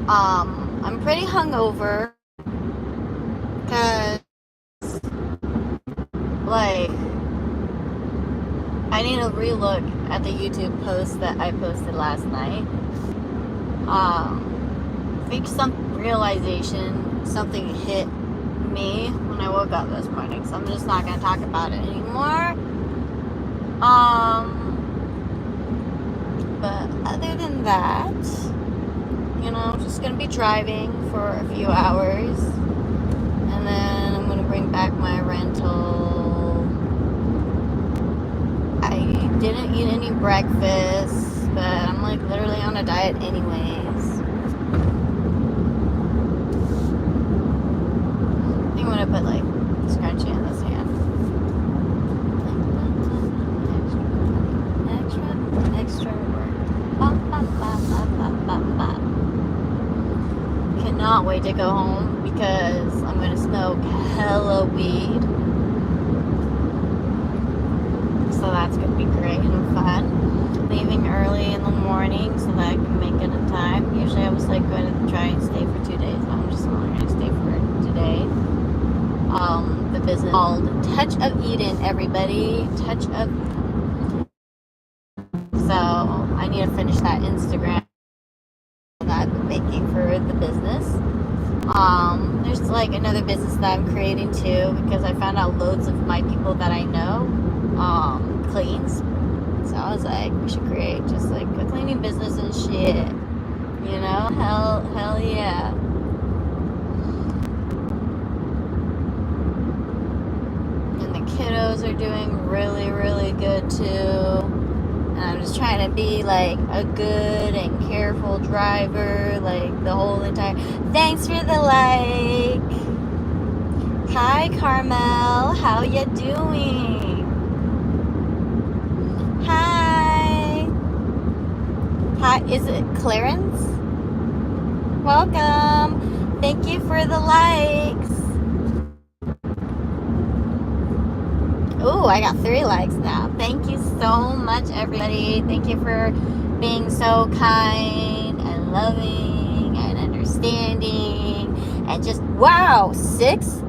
I'm pretty hungover because, like, I need to relook at the YouTube post that I posted last night. I think some realization, something hit me when I woke up this morning, so I'm just not going to talk about it anymore. But other than that, just going to be driving for a few hours, and then I'm going to bring back my rental. I didn't eat any breakfast, but I'm like literally on a diet anyways. I think I'm going to put like scrunchie in this hand. Extra work. Cannot wait to go home because I'm going to smoke hella weed. So that's going to be great and fun. Leaving early in the morning so that I can make it in time. Usually I was like going to try and stay for 2 days, but I'm just only going to stay for today. The business called Touch of Eden, everybody. Touch of Eden. So I need to finish that Instagram that I've been making for the business. There's like another business that I'm creating too, because I found out loads of my people that I know cleans. So I was like, we should create just like a cleaning business and shit. Hell yeah. And the kiddos are doing really, really good too. And I'm just trying to be like a good and careful driver, like the whole entire. Thanks for the like. Hi, Carmel. How you doing? Hi. Hi. Is it Clarence? Welcome. Thank you for the likes. Ooh, I got 3 likes now. Thank you so much, everybody. Thank you for being so kind and loving and understanding. And just, wow, 6?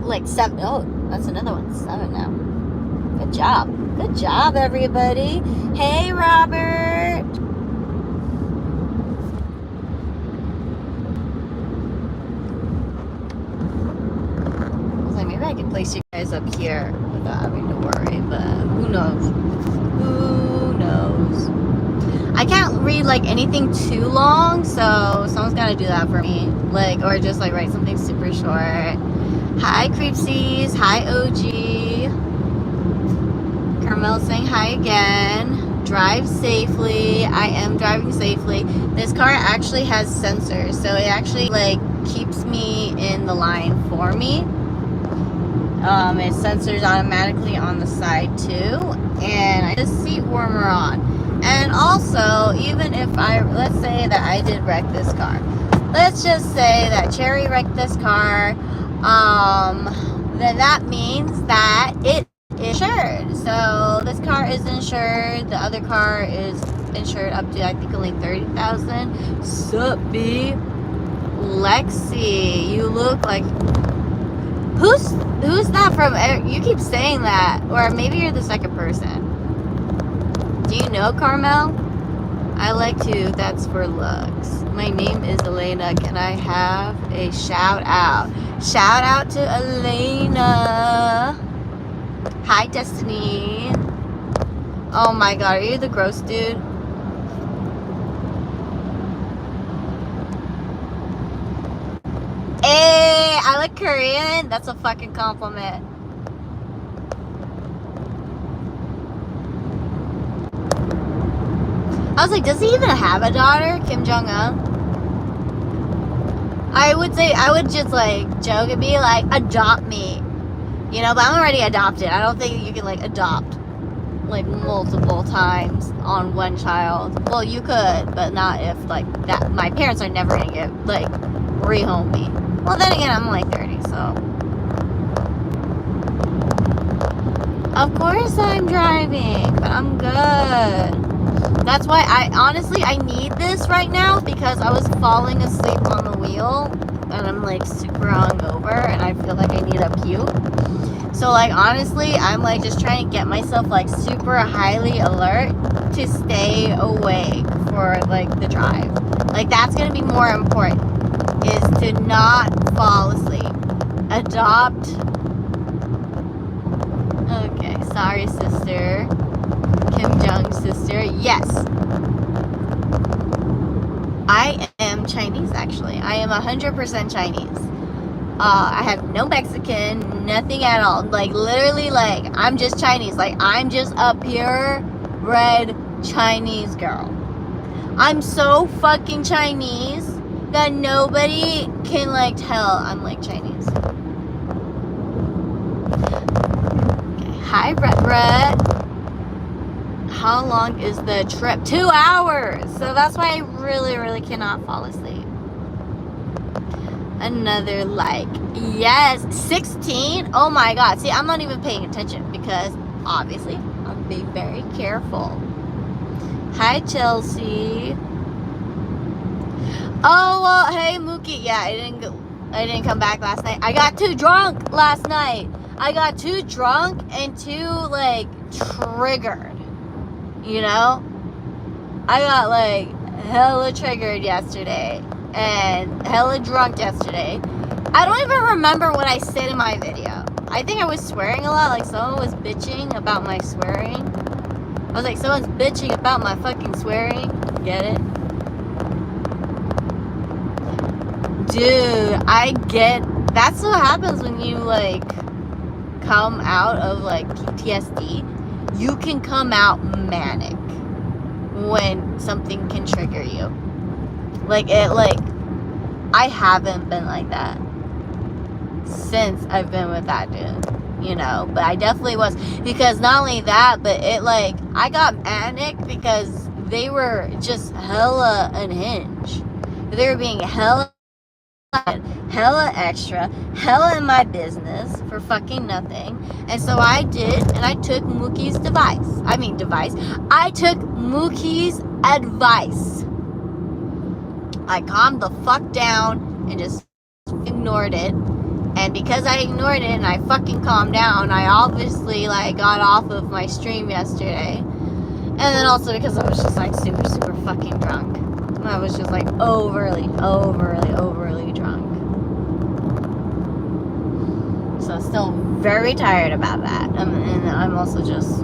Like 7. Oh, that's another one. 7 now. Good job. Good job, everybody. Hey, Robert. I was like, maybe I can place you guys up here without having to worry, but who knows? Who knows? I can't read like anything too long, so someone's got to do that for me. Like, or just like write something super short. Hi, Creepsies. Hi, OG. Carmel saying hi again. Drive safely. I am driving safely. This car actually has sensors, so it actually like keeps me in the line for me. It sensors automatically on the side too, and I just seat warmer on. And also, even if let's say that I did wreck this car. Let's just say that Cherry wrecked this car. Then that means that it is insured. So this car is insured. The other car is insured up to I think only $30,000. Sup, B? Lexi, you look like who's that from? You keep saying that, or maybe you're the second person. Do you know Carmel? I like to. That's for looks. My name is Elena. Can I have a shout out? Shout out to Elena. Hi, Destiny. Oh my god, are you the gross dude? Hey, I look Korean? That's a fucking compliment. I was like, does he even have a daughter? Kim Jong-un? I would just like joke and be like, adopt me. But I'm already adopted. I don't think you can like adopt like multiple times on one child. Well, you could, but not if like that. My parents are never gonna get like rehome me. Well, then again, I'm like 30, so. Of course I'm driving, but I'm good. That's why I need this right now, because I was falling asleep on the wheel and I'm like super hungover and I feel like I need a puke. So like honestly, I'm like just trying to get myself like super highly alert to stay awake for like the drive. Like that's gonna be more important, is to not fall asleep. Adopt. Okay, sorry sister. Kim Jong's sister. Yes. I am Chinese actually. I am 100% Chinese. I have no Mexican, nothing at all. Like literally, like I'm just Chinese. Like I'm just a purebred Chinese girl. I'm so fucking Chinese that nobody can like tell I'm like Chinese. Okay. Hi, Brett. How long is the trip? 2 hours. So that's why I really, really cannot fall asleep. Another like. Yes, 16. Oh my god. See, I'm not even paying attention because obviously I'm being very careful. Hi, Chelsea. Oh well, hey Mookie. Yeah, I didn't come back last night. I got too drunk last night. I got too drunk and too like triggered. You know? I got like hella triggered yesterday and hella drunk yesterday. I don't even remember what I said in my video. I think I was swearing a lot. Like someone was bitching about my swearing. I was like, someone's bitching about my fucking swearing. Get it? Dude, I get. That's what happens when you like come out of like PTSD. You can come out manic when something can trigger you. Like it, like I haven't been like that since I've been with that dude, you know. But I definitely was, because not only that, but it like I got manic because they were just hella unhinged. They were being hella extra, hella in my business for fucking nothing. And so I did, and I took Mookie's I took Mookie's advice. I calmed the fuck down and just ignored it. And because I ignored it and I fucking calmed down, I obviously like got off of my stream yesterday. And then also because I was just like super, super fucking drunk. I was just like overly drunk. So still very tired about that. And I'm also just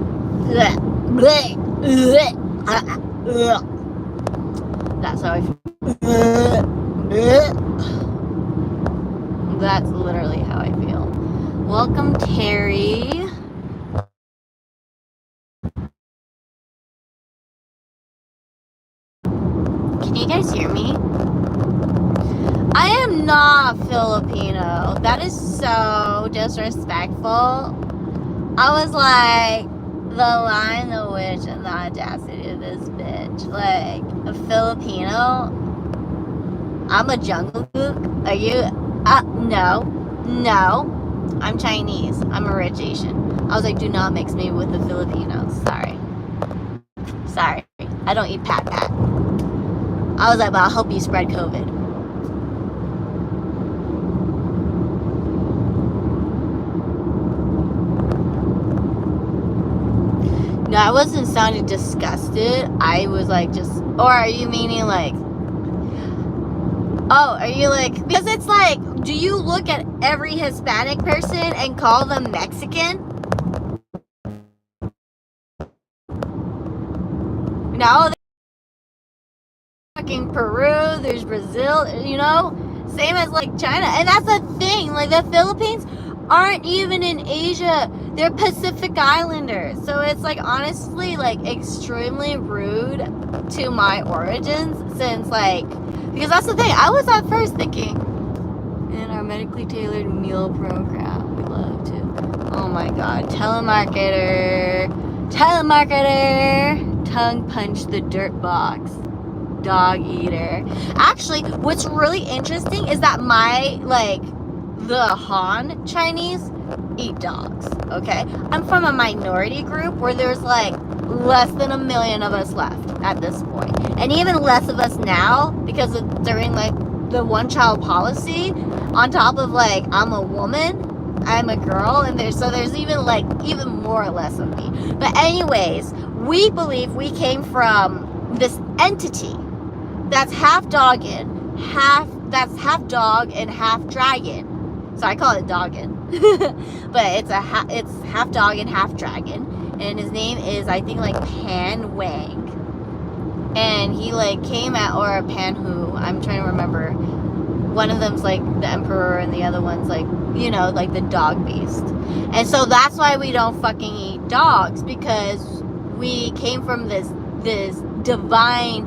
that's how I feel. That's literally how I feel. Welcome, Terry. Can you guys hear me? I am not Filipino. That is so disrespectful. I was like, the line, the witch, and the audacity of this bitch. Like, a Filipino? I'm a jungle book? Are you? No. I'm Chinese. I'm a rich Asian. I was like, do not mix me with the Filipinos. Sorry. I don't eat pat. I was like, well, I'll help you spread COVID. No, I wasn't sounding disgusted. I was like just, or are you meaning like, oh, are you like, because it's like, do you look at every Hispanic person and call them Mexican? No, fucking Peru, there's Brazil, you know, same as like China. And that's the thing, like the Philippines aren't even in Asia, they're Pacific Islanders. So it's like honestly like extremely rude to my origins, since like, because that's the thing, I was at first thinking in our medically tailored meal program, we love to, oh my god, telemarketer, tongue punch the dirt box, dog eater. Actually, what's really interesting is that my like the Han Chinese eat dogs, okay? I'm from a minority group where there's like less than 1 million of us left at this point. And even less of us now, because during like the one child policy, on top of like, I'm a woman, I'm a girl, and there's even like, even more or less of me. But anyways, we believe we came from this entity that's half dog and half dragon. So I call it doggin. But it's half dog and half dragon. And his name is, I think, like Pan Wang. And he like came at, or Pan Hu, I'm trying to remember. One of them's like the emperor and the other one's like, you know, like the dog beast. And so that's why we don't fucking eat dogs, because we came from this divine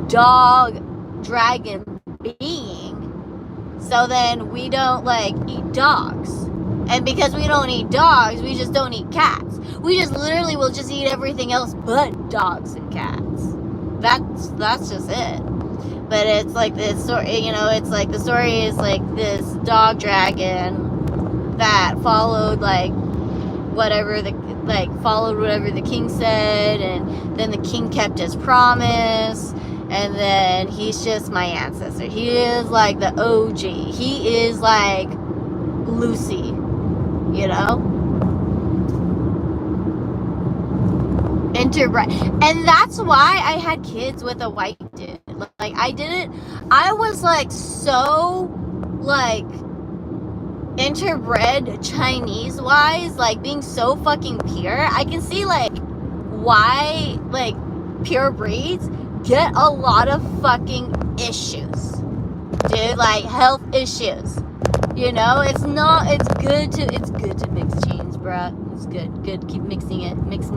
dog dragon being. So then we don't like eat dogs. And because we don't eat dogs, we just don't eat cats. We just literally will just eat everything else but dogs and cats. That's just it. But it's like this story, you know, it's like the story is like this dog dragon that followed like whatever the king said, and then the king kept his promise, and then he's just my ancestor. He is like the OG. He is like Lucy, you know? Interbred. And that's why I had kids with a white dude. Like, I was like so like interbred Chinese wise, like being so fucking pure. I can see like why like pure breeds get a lot of fucking issues, dude, like health issues. You know, it's good to mix genes, bruh. It's good, keep mixing it, mix.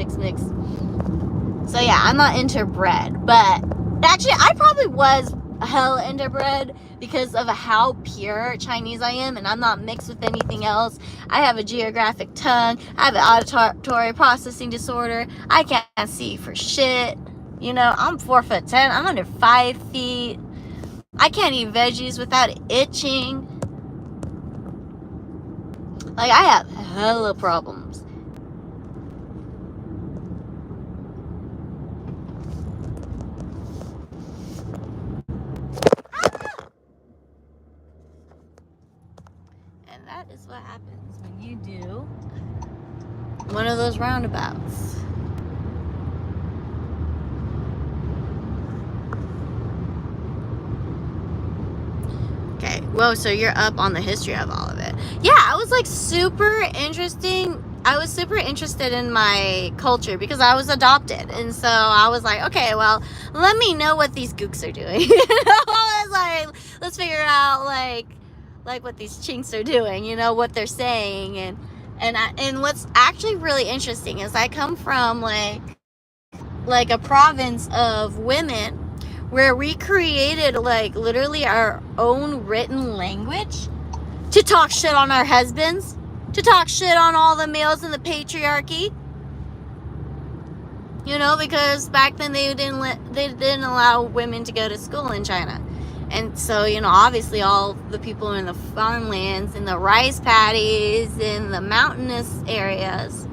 So yeah, I'm not interbred, but actually I probably was hella interbred because of how pure Chinese I am, and I'm not mixed with anything else. I have a geographic tongue, I have an auditory processing disorder, I can't see for shit. You know, I'm 4'10", I'm under 5 feet. I can't eat veggies without itching. Like, I have hella problems. And that is what happens when you do one of those roundabouts. Okay, whoa, so you're up on the history of all of it. Yeah, I was like super interesting. I was super interested in my culture because I was adopted. And so I was like, okay, well, let me know what these gooks are doing. You know, I was like, let's figure out like what these chinks are doing, you know, what they're saying. And what's actually really interesting is I come from like a province of women where we created like literally our own written language to talk shit on our husbands, to talk shit on all the males in the patriarchy. You know, because back then they didn't allow women to go to school in China. And so, you know, obviously all the people in the farmlands, in the rice paddies, in the mountainous areas,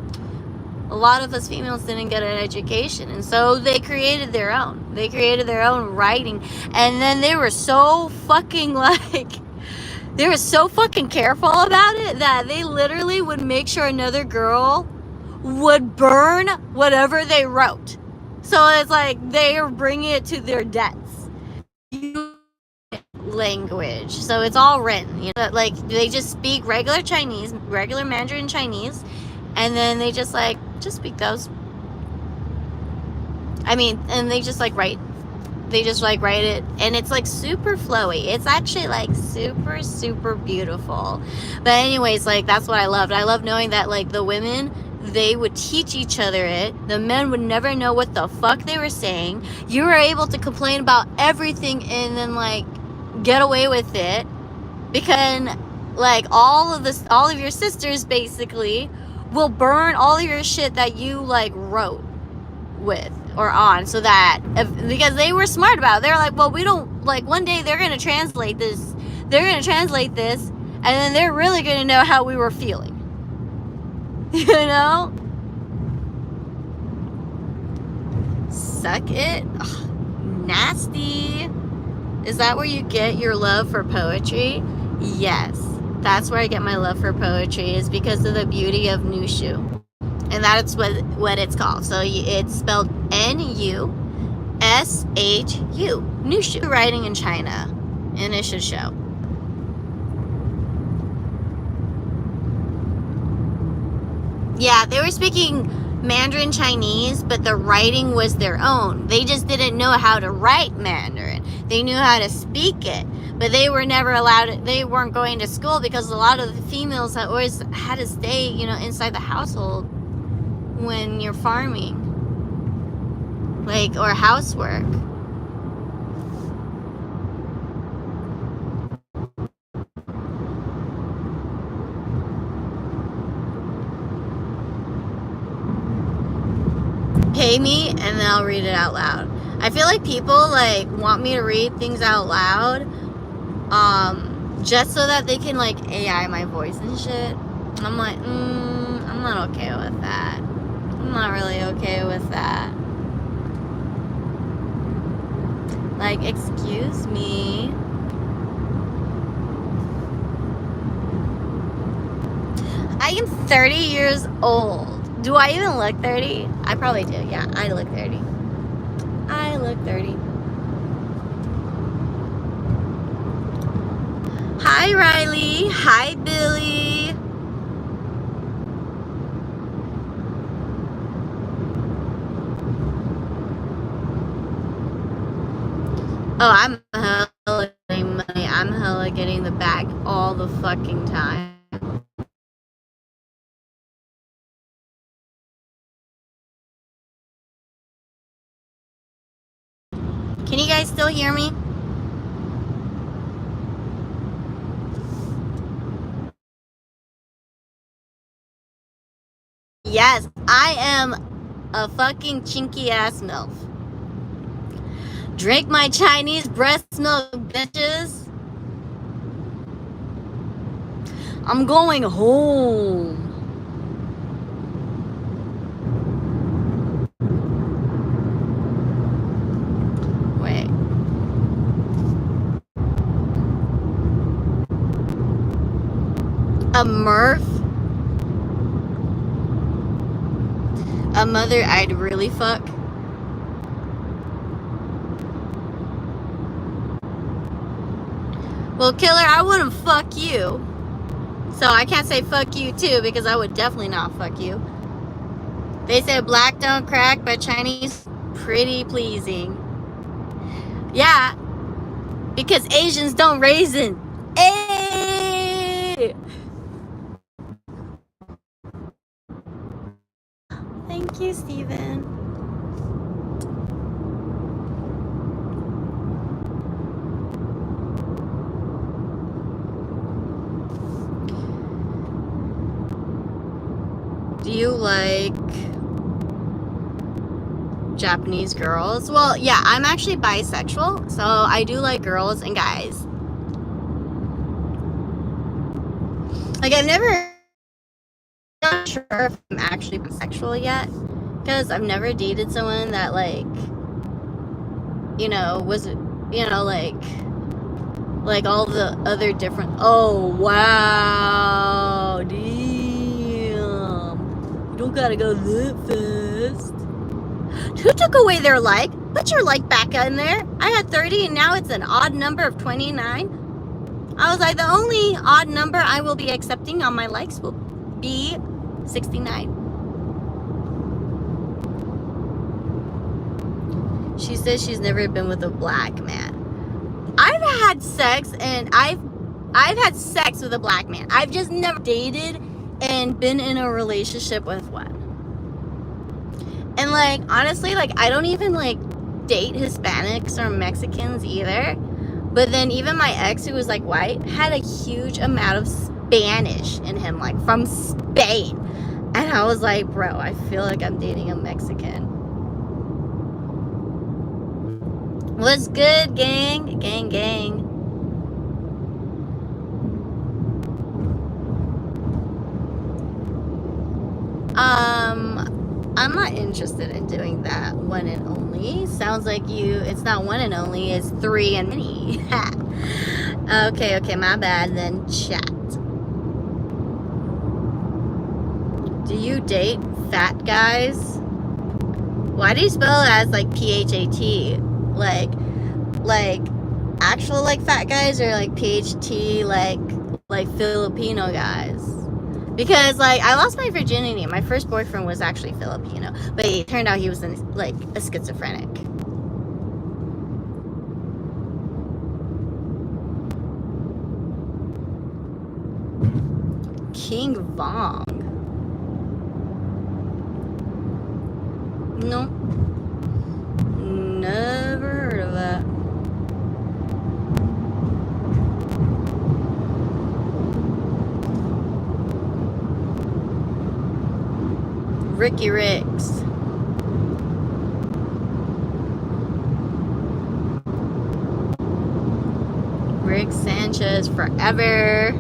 a lot of us females didn't get an education, and so they created their own. They created their own writing, and then they were so fucking they were so fucking careful about it that they literally would make sure another girl would burn whatever they wrote. So it's like they are bringing it to their deaths. Language, so it's all written. You know, like they just speak regular Chinese, regular Mandarin Chinese. And then they just speak those. I mean, and they just write. They just write it, and it's like super flowy. It's actually like super, super beautiful. But anyways, like that's what I loved. I love knowing that like the women, they would teach each other it. The men would never know what the fuck they were saying. You were able to complain about everything and then like get away with it, because like all of your sisters basically will burn all of your shit that you like wrote with or on, so that because they were smart about it. They're like, well, we don't like, one day they're gonna translate this, and then they're really gonna know how we were feeling. You know? suck it? Ugh, nasty. Is that where you get your love for poetry? Yes. That's where I get my love for poetry, is because of the beauty of Nushu. And that's what it's called. So it's spelled Nushu. Nushu. Writing in China. And it should show. Yeah, they were speaking Mandarin Chinese, but the writing was their own. They just didn't know how to write Mandarin. They knew how to speak it, but they were never allowed, they weren't going to school because a lot of the females always had to stay, inside the household when you're farming, or housework. Pay me and then I'll read it out loud. I feel like people want me to read things out loud just so that they can AI my voice and shit. I'm like, I'm not okay with that. I'm not really okay with that. Excuse me. I am 30 years old. Do I even look 30? I probably do. Yeah, I look 30. I look 30. Hi, Riley. Hi, Billy. Oh, I'm hella getting money. I'm hella getting the bag all the fucking time. Can you guys still hear me? Yes, I am a fucking chinky ass MILF. Drink my Chinese breast milk, bitches. I'm going home. Wait. A Murph? A mother I'd really fuck? Well, killer, I wouldn't fuck you. So I can't say fuck you too, because I would definitely not fuck you. They said black don't crack, but Chinese pretty pleasing. Yeah, because Asians don't raisin. Hey! Thank you, Steven. Do you like Japanese girls? Well, yeah, I'm actually bisexual, so I do like girls and guys. I've never, not sure if I'm actually bisexual yet, because I've never dated someone that was, like all the other different, oh wow, damn. You don't gotta go that fast. Who took away their like? Put your like back in there. I had 30 and now it's an odd number of 29. I was like, the only odd number I will be accepting on my likes will be 69. She says she's never been with a black man. I've had sex and I've had sex with a black man. I've just never dated and been in a relationship with one. And honestly, I don't even date Hispanics or Mexicans either. But then even my ex, who was white, had a huge amount of Spanish in him, from Spain. And I was like, bro, I feel like I'm dating a Mexican. What's good, gang? Gang, gang. I'm not interested in doing that one and only. Sounds like it's not one and only, it's three and many. Okay, my bad then, chat. Do you date fat guys? Why do you spell it as like PHAT? Like actual like fat guys, or like PHT like Filipino guys? Because like I lost my virginity. My first boyfriend was actually Filipino, but it turned out he was like a schizophrenic. King Vong. No. Never heard of that. Ricky Ricks. Rick Sanchez forever.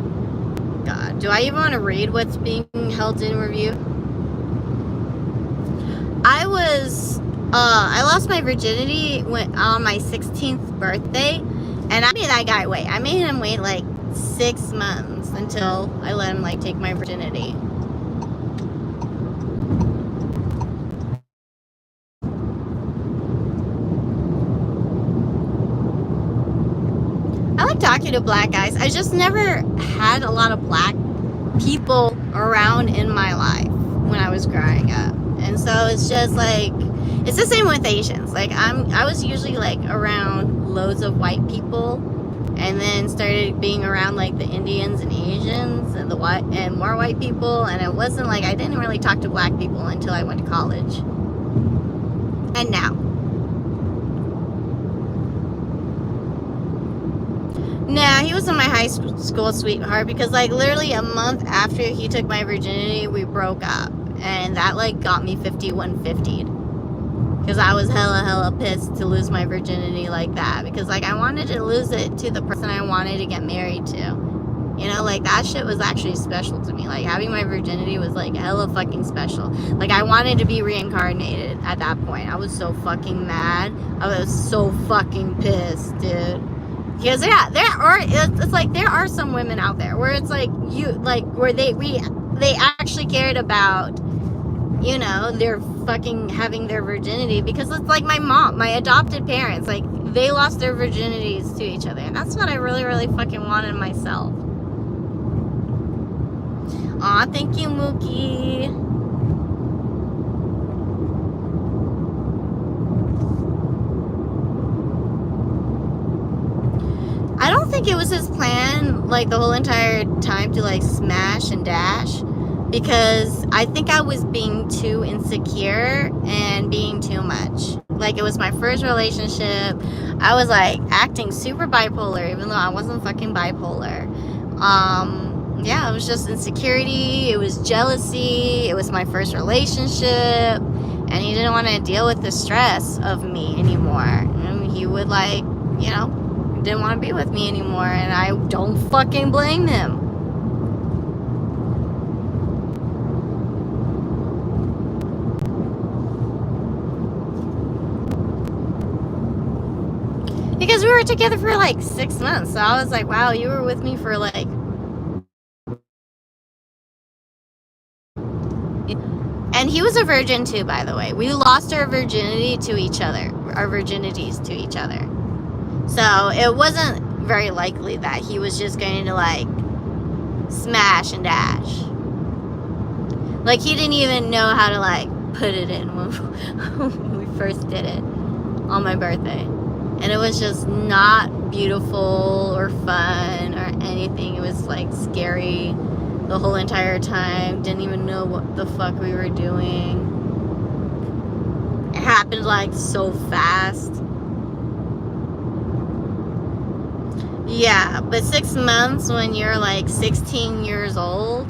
God, do I even want to read what's being held in review? I lost my virginity on my 16th birthday, and I made that guy wait. I made him wait like 6 months until I let him like take my virginity. I like talking to black guys. I just never had a lot of black people around in my life when I was growing up. And so it's just like, it's the same with Asians. Like I was usually like around loads of white people, and then started being around like the Indians and Asians and more white people, and it wasn't like I didn't really talk to black people until I went to college. And now. Nah, he wasn't my high school sweetheart, because like literally a month after he took my virginity, we broke up. And that like got me 5150'd, because I was hella pissed to lose my virginity like that, because like I wanted to lose it to the person I wanted to get married to. You know, like that shit was actually special to me. Like having my virginity was like hella fucking special. Like I wanted to be reincarnated at that point. I was so fucking mad. I was so fucking pissed, dude. Because yeah, it's like there are some women out there where it's like where they actually cared about, you know, their fucking having their virginity, because it's like my mom, my adopted parents, like they lost their virginities to each other, and that's what I really fucking wanted myself. Aw, thank you, Mookie. I don't think it was his plan like the whole entire time to like smash and dash, because I think I was being too insecure and being too much. Like it was my first relationship. I was like acting super bipolar, even though I wasn't fucking bipolar. Yeah, it was just insecurity, it was jealousy, it was my first relationship, and he didn't want to deal with the stress of me anymore. And he would like, you know, didn't want to be with me anymore, and I don't fucking blame him. Because we were together for like 6 months, so I was like, wow, you were with me for like... And he was a virgin too, by the way. We lost our virginity to each other, our virginities to each other. So it wasn't very likely that he was just going to like smash and dash. Like he didn't even know how to like put it in when we first did it on my birthday. And it was just not beautiful or fun or anything. It was like scary the whole entire time. Didn't even know what the fuck we were doing. It happened like so fast. Yeah, but 6 months when you're like 16 years old,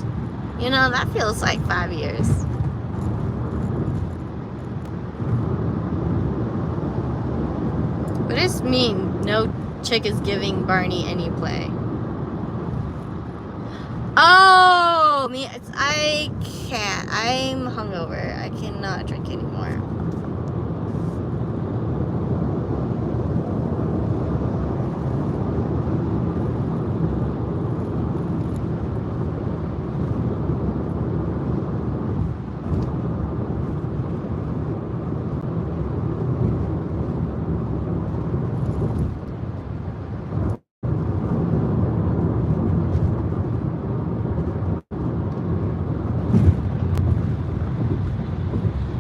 you know, that feels like 5 years. What does this mean? No chick is giving Barney any play. Oh, I can't. I'm hungover. I cannot drink anymore.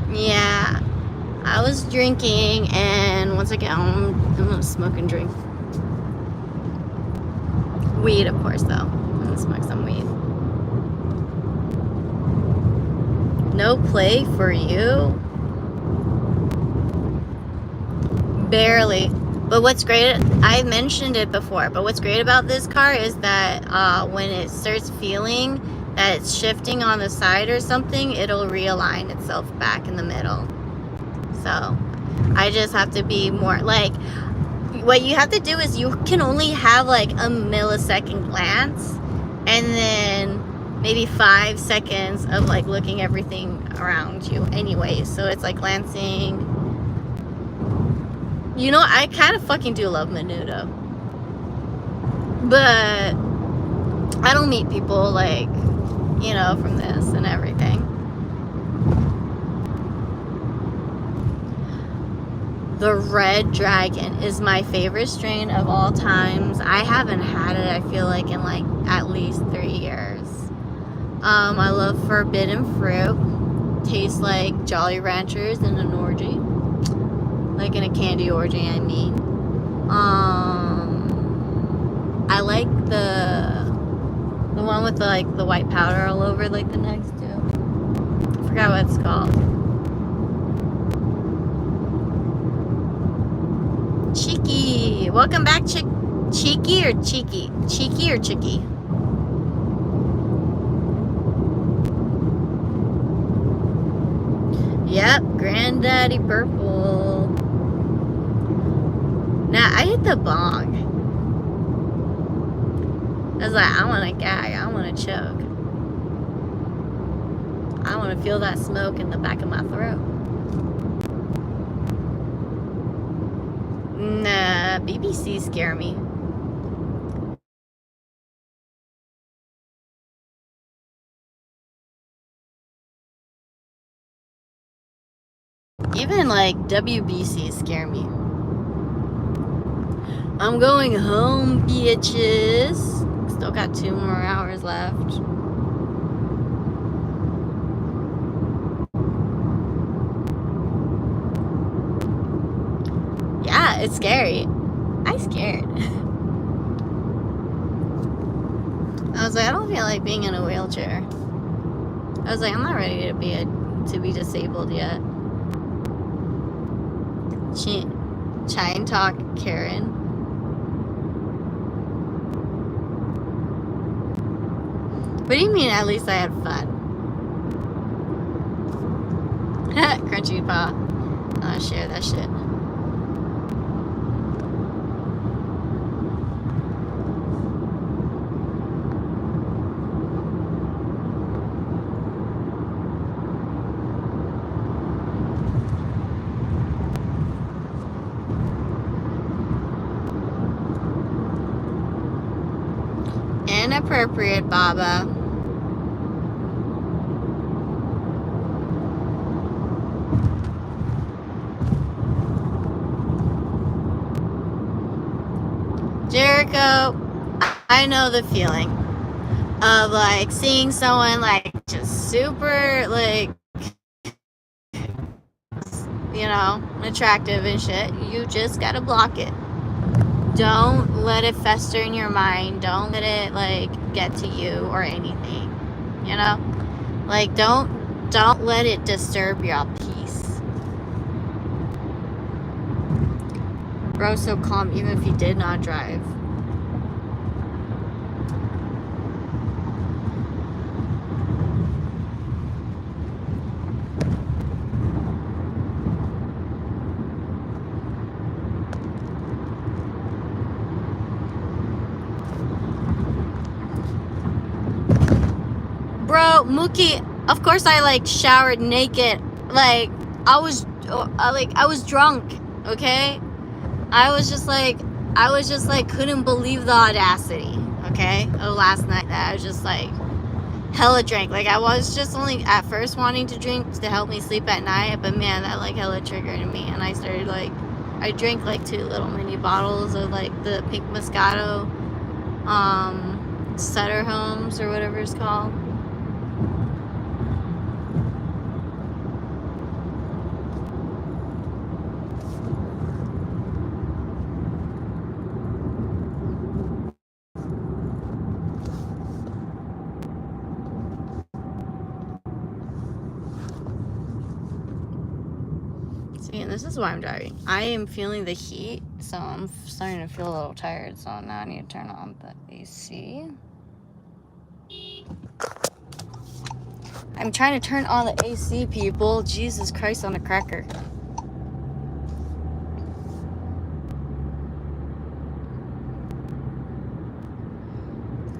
Yeah, I was drinking, and once I get home, I'm gonna smoke and drink. Weed, of course, though. I'm gonna smoke some weed. No play for you? Barely. But what's great, I mentioned it before, but what's great about this car is that when it starts feeling that it's shifting on the side or something, it'll realign itself back in the middle. So I just have to be more like, what you have to do is you can only have like a millisecond glance and then maybe 5 seconds of like looking everything around you anyway. So it's like glancing. You know, I kind of fucking do love Menudo. But I don't meet people like, you know, from this and everything. The Red Dragon is my favorite strain of all times. I haven't had it, I feel like, in like at least 3 years. I love Forbidden Fruit. Tastes like Jolly Ranchers in an orgy. Like in a candy orgy, I mean. I like the one with the white powder all over like the next too. I forgot what it's called. Cheeky. Welcome back, Cheeky or Cheeky? Cheeky or Chicky? Yep, Granddaddy Purple. Now, I hit the bong. I was like, I want to gag. I want to choke. I want to feel that smoke in the back of my throat. Nah, BBC scare me. Even like WBC scare me. I'm going home, bitches. Still got 2 more hours left. Yeah, it's scary. I'm scared. I was like, I don't feel like being in a wheelchair. I was like, I'm not ready to be disabled yet. Try and talk, Karen. What do you mean, at least I had fun? Crunchy paw. I'll share that shit. Inappropriate, Baba. Jericho, I know the feeling of like seeing someone like just super like, you know, attractive and shit. You just gotta block it. Don't let it fester in your mind. Don't let it like get to you or anything, you know, like don't let it disturb your peace. Bro's so calm even if he did not drive. bro, Mookie, of course I like showered naked. Like I was drunk, okay? I was just like couldn't believe the audacity, okay? Of last night that I was just like hella drank. Like I was just only at first wanting to drink to help me sleep at night, but man, that like hella triggered me, and I started like, I drank like 2 little mini bottles of like the pink Moscato, Sutter Homes or whatever it's called. See, and this is why I'm driving. I am feeling the heat, so I'm starting to feel a little tired, so now I need to turn on the AC. I'm trying to turn on the AC, people. Jesus Christ on a cracker.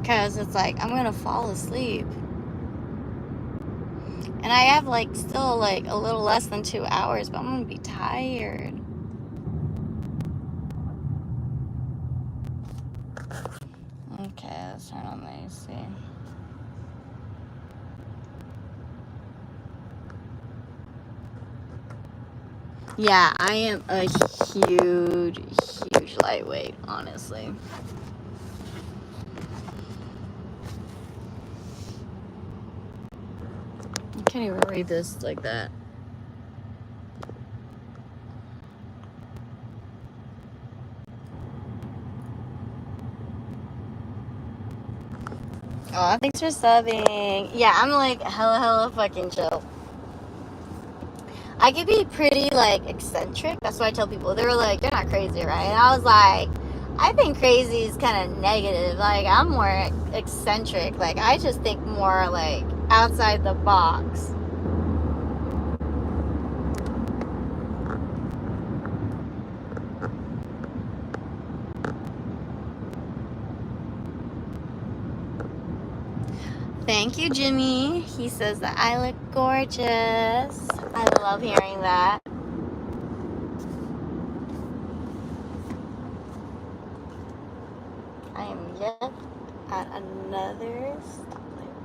Because it's like, I'm going to fall asleep. And I have like still like a little less than 2 hours, but I'm going to be tired. Okay, let's turn on the AC. Yeah, I am a huge lightweight, honestly. I can't even read this like that. Oh, thanks for subbing. Yeah, I'm like hella fucking chill. I could be pretty like eccentric. That's what I tell people. They were like, "You're not crazy, right?" And I was like, I think crazy is kind of negative. Like I'm more eccentric. Like I just think more like outside the box. Thank you, Jimmy. He says that I look gorgeous. I love hearing that. I am yet at another stoplight.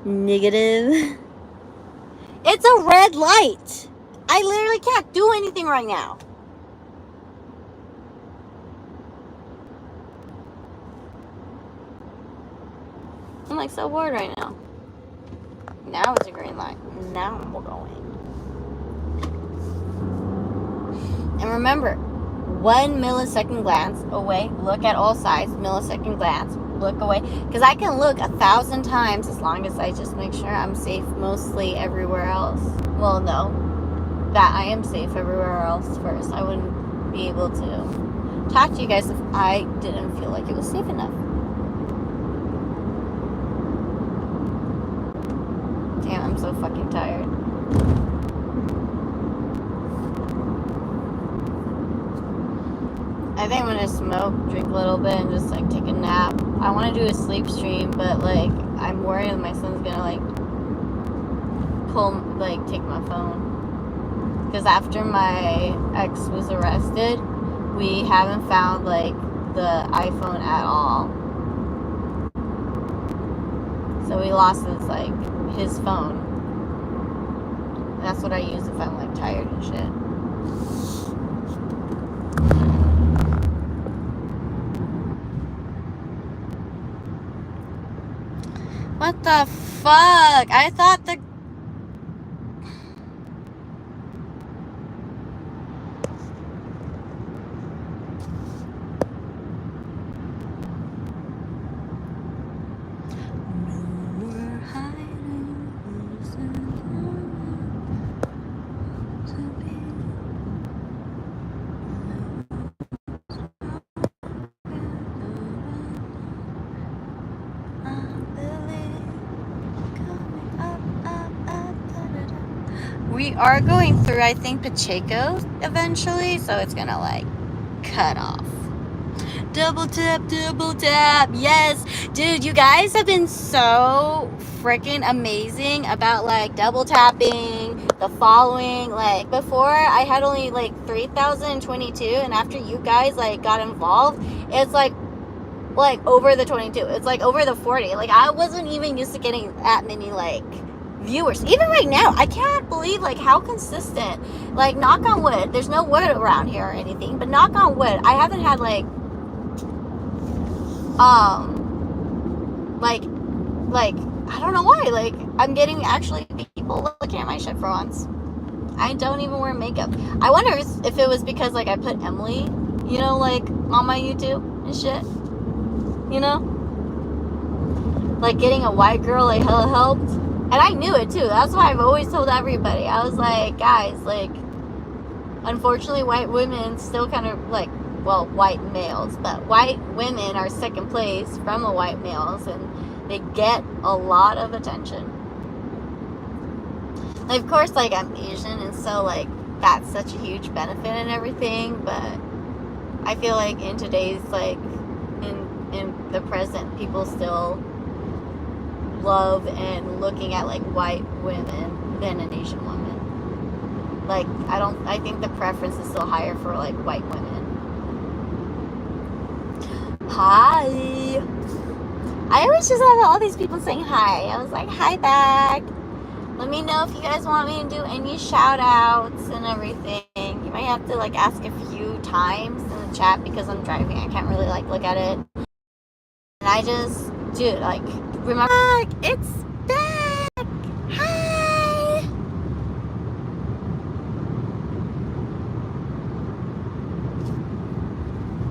Negative. It's a red light. I literally can't do anything right now. I'm like so bored right now. Now it's a green light. Now we're going. And remember, 1 millisecond glance away. Look at all sides. Millisecond glance. Look away. Because I can look 1,000 times as long as I just make sure I'm safe mostly everywhere else. Well, no. That I am safe everywhere else first. I wouldn't be able to talk to you guys if I didn't feel like it was safe enough. Damn, I'm so fucking tired. I think I'm gonna smoke, drink a little bit, and just like take a nap. I want to do a sleep stream, but like I'm worried that my son's gonna like take my phone. Because after my ex was arrested, we haven't found like the iPhone at all. So we lost his phone. And that's what I use if I'm like tired and shit. What the fuck? I thought the... We are going through, I think, Pacheco eventually, so it's gonna like cut off. Double tap, yes. Dude, you guys have been so freaking amazing about like double tapping, the following. Like before I had only like 3,022, and after you guys like got involved, it's like over the 22. It's like over the 40. Like I wasn't even used to getting that many like viewers. Even right now, I can't believe like how consistent. Like knock on wood, there's no wood around here or anything, but knock on wood, I haven't had like I don't know why, like I'm getting actually people looking at my shit for once. I don't even wear makeup. I wonder if it was because like I put Emily, you know, like on my YouTube and shit, you know, like getting a white girl like hella helped, and I knew it too. That's why I've always told everybody, I was like, guys, like unfortunately white women still kind of like, well, white males, but white women are second place from the white males, and they get a lot of attention. Like, of course, like I'm Asian, and so like that's such a huge benefit and everything, but I feel like in today's like in the present, people still love and looking at like white women than an Asian woman. Like I think the preference is still higher for like white women. Hi. I always just have all these people saying hi. I was like, hi back. Let me know if you guys want me to do any shout outs and everything. You might have to like ask a few times in the chat because I'm driving. I can't really like look at it. And I just, dude, like, remember, it's